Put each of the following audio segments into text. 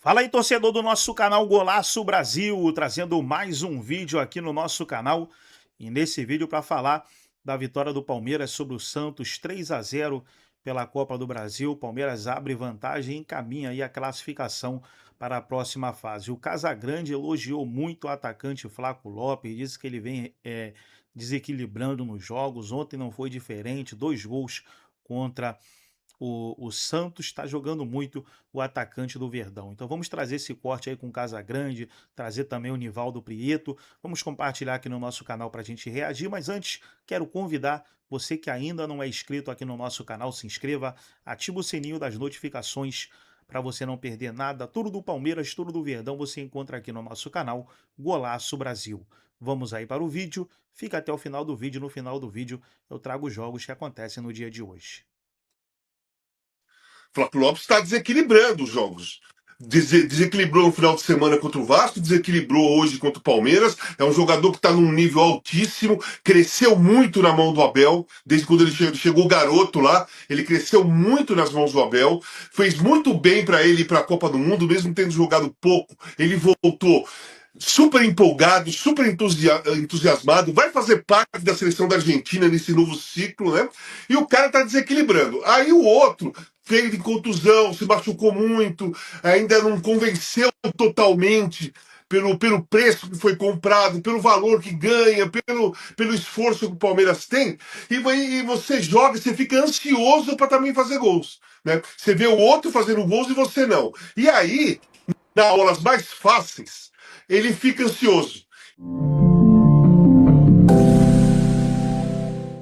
Fala aí, torcedor do nosso canal Golaço Brasil, trazendo mais um vídeo aqui no nosso canal. E nesse vídeo para falar da vitória do Palmeiras sobre o Santos 3-0 pela Copa do Brasil. O Palmeiras abre vantagem e encaminha aí a classificação para a próxima fase. O Casagrande elogiou muito o atacante Flaco Lopes, disse que ele vem desequilibrando nos jogos. Ontem não foi diferente, 2 gols contra o Santos. Está jogando muito o atacante do Verdão. Então vamos trazer esse corte aí com o Casagrande, trazer também o Nivaldo Prieto. Vamos compartilhar aqui no nosso canal para a gente reagir, mas antes quero convidar você que ainda não é inscrito aqui no nosso canal, se inscreva, ativa o sininho das notificações para você não perder nada. Tudo do Palmeiras, tudo do Verdão você encontra aqui no nosso canal Golaço Brasil. Vamos aí para o vídeo, fica até o final do vídeo. No final do vídeo eu trago os jogos que acontecem no dia de hoje. Flaco Lopes está desequilibrando os jogos. Desequilibrou no final de semana contra o Vasco, desequilibrou hoje contra o Palmeiras. É um jogador que está num nível altíssimo, cresceu muito na mão do Abel, desde quando ele chegou garoto lá, ele cresceu muito nas mãos do Abel, fez muito bem para ele ir para a Copa do Mundo, mesmo tendo jogado pouco, ele voltou super empolgado, super entusiasmado, vai fazer parte da seleção da Argentina nesse novo ciclo, né? E o cara tá desequilibrando. Aí o outro teve contusão, se machucou muito, ainda não convenceu totalmente pelo preço que foi comprado, pelo valor que ganha, pelo esforço que o Palmeiras tem, e você joga, você fica ansioso para também fazer gols, né? Você vê o outro fazendo gols e você não. E aí, nas aulas mais fáceis, ele fica ansioso.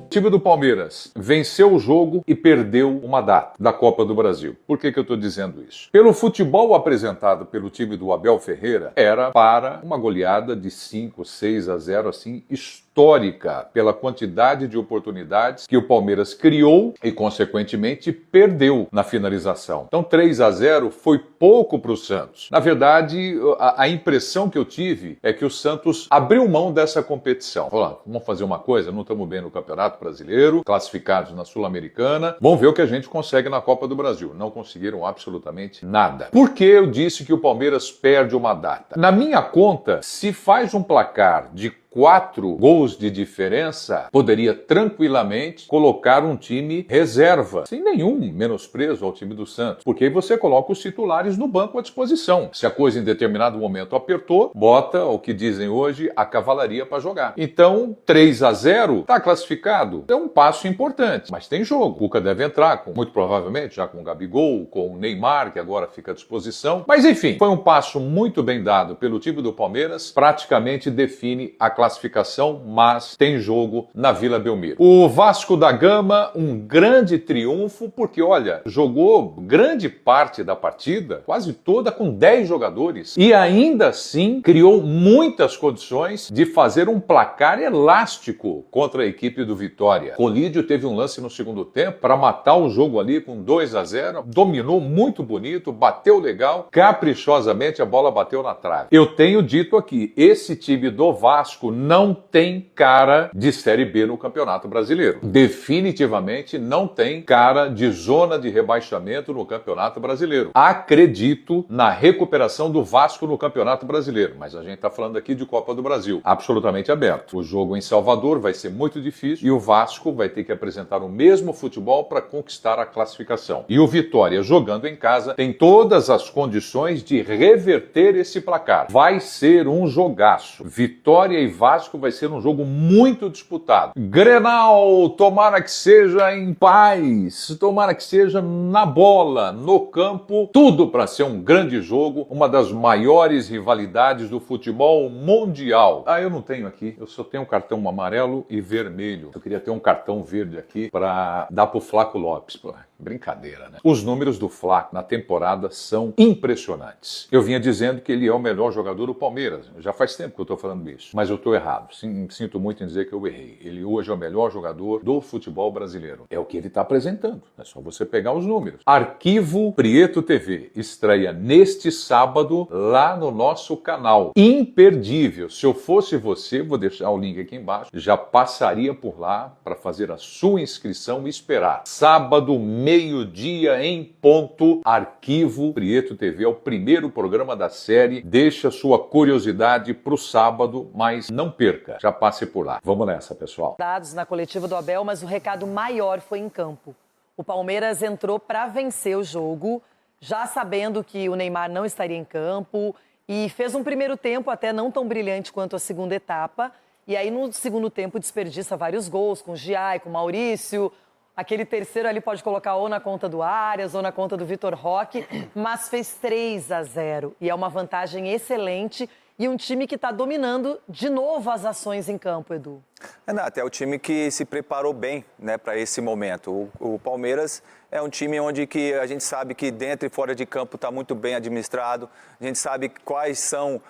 O time do Palmeiras venceu o jogo e perdeu uma data da Copa do Brasil. Por que eu estou dizendo isso? Pelo futebol apresentado pelo time do Abel Ferreira, era para uma goleada de 5-6-0, assim, histórica, pela quantidade de oportunidades que o Palmeiras criou e, consequentemente, perdeu na finalização. Então, 3-0 foi pouco para o Santos. Na verdade, a impressão que eu tive é que o Santos abriu mão dessa competição. Falou, vamos fazer uma coisa, não estamos bem no Campeonato Brasileiro, classificados na Sul-Americana, vamos ver o que a gente consegue na Copa do Brasil. Não conseguiram absolutamente nada. Por que eu disse que o Palmeiras perde uma data? Na minha conta, se faz um placar de 4 gols de diferença, poderia tranquilamente colocar um time reserva, sem nenhum menosprezo ao time do Santos, porque aí você coloca os titulares no banco à disposição. Se a coisa em determinado momento apertou, bota o que dizem hoje a cavalaria para jogar. Então, 3-0 está classificado, é um passo importante, mas tem jogo. O Cuca deve entrar, muito provavelmente, já com o Gabigol, com o Neymar, que agora fica à disposição. Mas enfim, foi um passo muito bem dado pelo time do Palmeiras, praticamente define a classificação, mas tem jogo na Vila Belmiro. O Vasco da Gama, um grande triunfo, porque, olha, jogou grande parte da partida, quase toda, com 10 jogadores, e ainda assim criou muitas condições de fazer um placar elástico contra a equipe do Vitória. Colídio teve um lance no segundo tempo para matar o jogo ali com 2-0, dominou muito bonito, bateu legal, caprichosamente a bola bateu na trave. Eu tenho dito aqui, esse time do Vasco não tem cara de Série B no Campeonato Brasileiro. Definitivamente não tem cara de zona de rebaixamento no Campeonato Brasileiro. Acredito na recuperação do Vasco no Campeonato Brasileiro, mas a gente está falando aqui de Copa do Brasil, absolutamente aberto. O jogo em Salvador vai ser muito difícil e o Vasco vai ter que apresentar o mesmo futebol para conquistar a classificação. E o Vitória, jogando em casa, tem todas as condições de reverter esse placar. Vai ser um jogaço. Vitória e Vasco vai ser um jogo muito disputado. Grenal, tomara que seja em paz, tomara que seja na bola, no campo, tudo para ser um grande jogo, uma das maiores rivalidades do futebol mundial. Eu não tenho aqui, eu só tenho um cartão amarelo e vermelho. Eu queria ter um cartão verde aqui para dar pro Flaco Lopes. Pô, brincadeira, né? Os números do Flaco na temporada são impressionantes. Eu vinha dizendo que ele é o melhor jogador do Palmeiras. Já faz tempo que eu tô falando isso. Mas eu tô estou errado. Sinto muito em dizer que eu errei. Ele hoje é o melhor jogador do futebol brasileiro. É o que ele está apresentando. É só você pegar os números. Arquivo Prieto TV estreia neste sábado lá no nosso canal. Imperdível. Se eu fosse você, vou deixar o link aqui embaixo, já passaria por lá para fazer a sua inscrição e esperar. Sábado, meio-dia em ponto, Arquivo Prieto TV é o primeiro programa da série. Deixa sua curiosidade para o sábado, mas não perca. Já passe por lá. Vamos nessa, pessoal. Dados na coletiva do Abel, mas o recado maior foi em campo. O Palmeiras entrou para vencer o jogo, já sabendo que o Neymar não estaria em campo, e fez um primeiro tempo até não tão brilhante quanto a segunda etapa. E aí, no segundo tempo, desperdiça vários gols com o Giai, com o Maurício. Aquele terceiro ali pode colocar ou na conta do Arias ou na conta do Vitor Roque, mas fez 3-0. E é uma vantagem excelente e um time que está dominando de novo as ações em campo, Edu. Renato, é o time que se preparou bem, né, para esse momento. O Palmeiras é um time onde que a gente sabe que dentro e fora de campo está muito bem administrado. A gente sabe quais são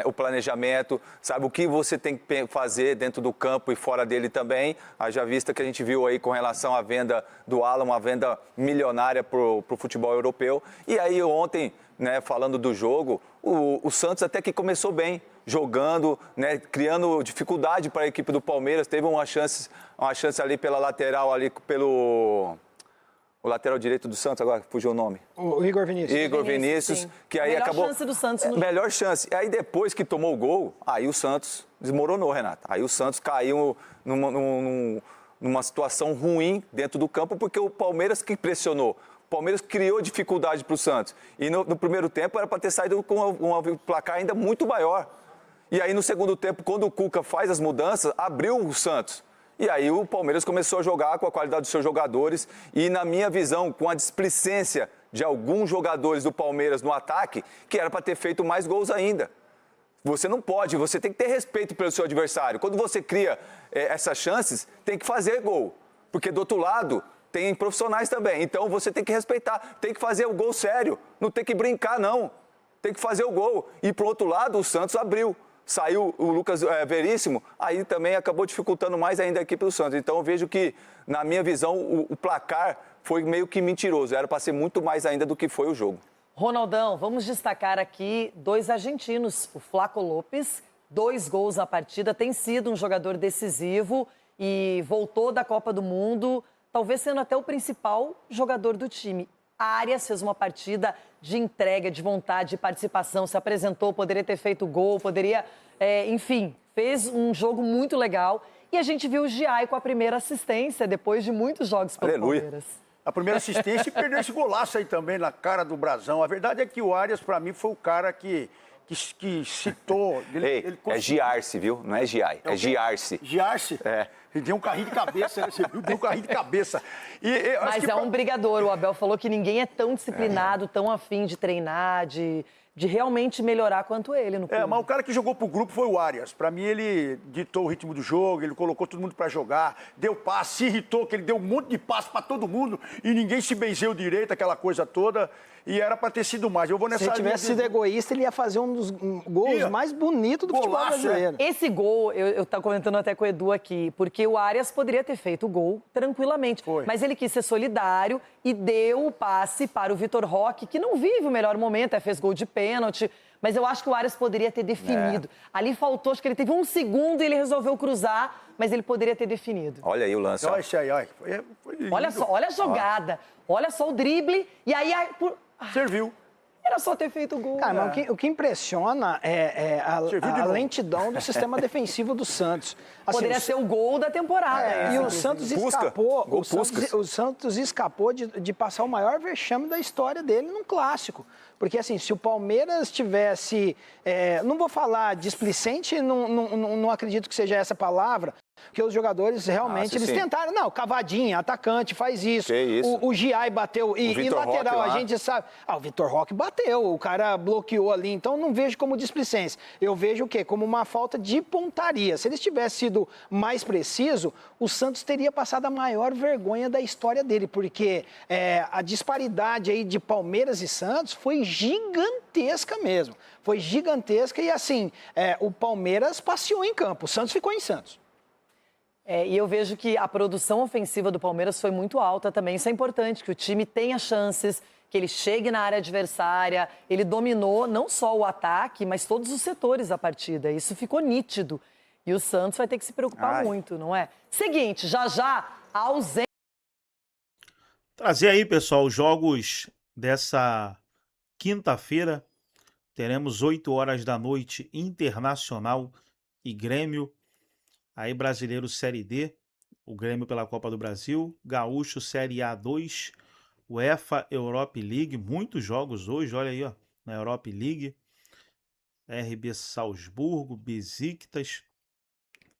o planejamento, sabe o que você tem que fazer dentro do campo e fora dele também. Haja vista que a gente viu aí com relação à venda do Alan, uma venda milionária para o futebol europeu. E aí ontem, né, falando do jogo, o Santos até que começou bem, jogando, né, criando dificuldade para a equipe do Palmeiras. Teve uma chance ali pela lateral, ali pelo... O lateral direito do Santos, agora fugiu o nome. O Igor Vinícius. Igor Vinícius, sim. que aí melhor acabou... chance do Santos no Melhor chance. Aí depois que tomou o gol, aí o Santos desmoronou, Renato. Aí o Santos caiu numa situação ruim dentro do campo, porque o Palmeiras que pressionou. O Palmeiras criou dificuldade para o Santos. E no primeiro tempo era para ter saído com um placar ainda muito maior. E aí no segundo tempo, quando o Cuca faz as mudanças, abriu o Santos. E aí o Palmeiras começou a jogar com a qualidade dos seus jogadores e, na minha visão, com a displicência de alguns jogadores do Palmeiras no ataque, que era para ter feito mais gols ainda. Você não pode, você tem que ter respeito pelo seu adversário. Quando você cria essas chances, tem que fazer gol. Porque do outro lado tem profissionais também. Então você tem que respeitar, tem que fazer o gol sério. Não tem que brincar, não. Tem que fazer o gol. E pro outro lado, o Santos abriu. Saiu o Lucas Veríssimo, aí também acabou dificultando mais ainda a equipe do Santos. Então eu vejo que, na minha visão, o placar foi meio que mentiroso. Era para ser muito mais ainda do que foi o jogo. Ronaldão, vamos destacar aqui 2 argentinos. O Flaco Lopes, 2 gols na partida, tem sido um jogador decisivo e voltou da Copa do Mundo, talvez sendo até o principal jogador do time. Arias fez uma partida de entrega, de vontade, de participação, se apresentou, poderia ter feito gol, poderia, enfim, fez um jogo muito legal. E a gente viu o Giai com a primeira assistência, depois de muitos jogos pelo Palmeiras. A primeira assistência e perdeu esse golaço aí também na cara do Brasão. A verdade é que o Arias, para mim, foi o cara que citou... Ele é Giarce, viu? Não é Giai, é Giarce. Giarce? É. Ele deu um carrinho de cabeça, né? Você viu? Deu um carrinho de cabeça. Mas é um brigador. O Abel falou que ninguém é tão disciplinado, tão afim de treinar, de realmente melhorar quanto ele no clube. Mas o cara que jogou pro grupo foi o Arias. Pra mim, ele ditou o ritmo do jogo, ele colocou todo mundo pra jogar, deu passe, se irritou, que ele deu um monte de passe pra todo mundo e ninguém se benzeu direito, aquela coisa toda. E era pra ter sido mais. Eu vou nessa Se ele tivesse sido egoísta, ele ia fazer um dos gols mais bonitos do futebol brasileiro. Esse gol, eu tava comentando até com o Edu aqui, porque o Arias poderia ter feito o gol tranquilamente. Mas ele quis ser solidário e deu o passe para o Vitor Roque, que não vive o melhor momento, fez gol de pênalti. Mas eu acho que o Arias poderia ter definido. Ali faltou, acho que ele teve 1 segundo e ele resolveu cruzar, mas ele poderia ter definido. Olha aí o lance. Olha isso aí, olha. Olha só, olha a jogada. Olha só o drible. E aí... Serviu. Era só ter feito o gol. Cara, mas o que impressiona é a lentidão do sistema defensivo do Santos. Assim, poderia ser o gol da temporada. E o Santos escapou. O Santos escapou de passar o maior vexame da história dele num clássico. Porque, assim, se o Palmeiras tivesse... não vou falar displicente, não acredito que seja essa palavra, porque os jogadores realmente eles tentaram. Não, Cavadinha, atacante, faz isso. Que isso? O Giai bateu. E lateral, a gente sabe. O Vitor Roque bateu, o cara bloqueou ali. Então não vejo como displicência. Eu vejo o quê? Como uma falta de pontaria. Se eles tivessem sido mais preciso, o Santos teria passado a maior vergonha da história dele, porque a disparidade aí de Palmeiras e Santos foi gigantesca mesmo. Foi gigantesca e assim, o Palmeiras passeou em campo, o Santos ficou em Santos. E eu vejo que a produção ofensiva do Palmeiras foi muito alta também. Isso é importante, que o time tenha chances, que ele chegue na área adversária. Ele dominou não só o ataque, mas todos os setores da partida. Isso ficou nítido. E o Santos vai ter que se preocupar muito, não é? Seguinte, já a ausência... Trazer aí, pessoal, os jogos dessa quinta-feira. Teremos 8 horas da noite, Internacional e Grêmio. Aí Brasileiro Série D, o Grêmio pela Copa do Brasil. Gaúcho Série A2, UEFA Europa League. Muitos jogos hoje, olha aí, ó, na Europa League. RB Salzburgo, Besiktas.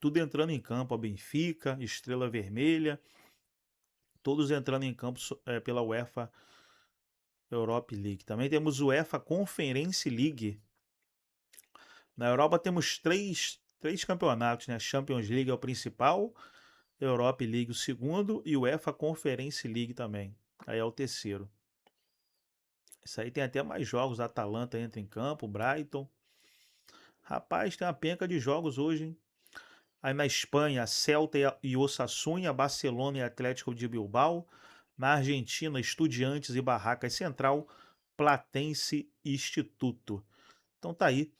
Tudo entrando em campo. A Benfica, Estrela Vermelha. Todos entrando em campo pela UEFA Europa League. Também temos UEFA Conference League. Na Europa temos três campeonatos, né? Champions League é o principal, Europa League o segundo e UEFA Conference League também. Aí é o terceiro. Isso aí tem até mais jogos. A Atalanta entra em campo, Brighton. Rapaz, tem uma penca de jogos hoje, hein? Aí na Espanha, Celta e Osasuna, Barcelona e Atlético de Bilbao. Na Argentina, Estudiantes e Barracas Central, Platense e Instituto. Então tá aí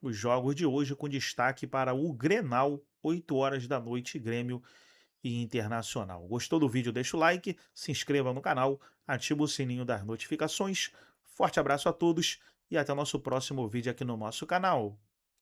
os jogos de hoje com destaque para o Grenal, 8 horas da noite, Grêmio e Internacional. Gostou do vídeo? Deixa o like, se inscreva no canal, ativa o sininho das notificações. Forte abraço a todos e até o nosso próximo vídeo aqui no nosso canal.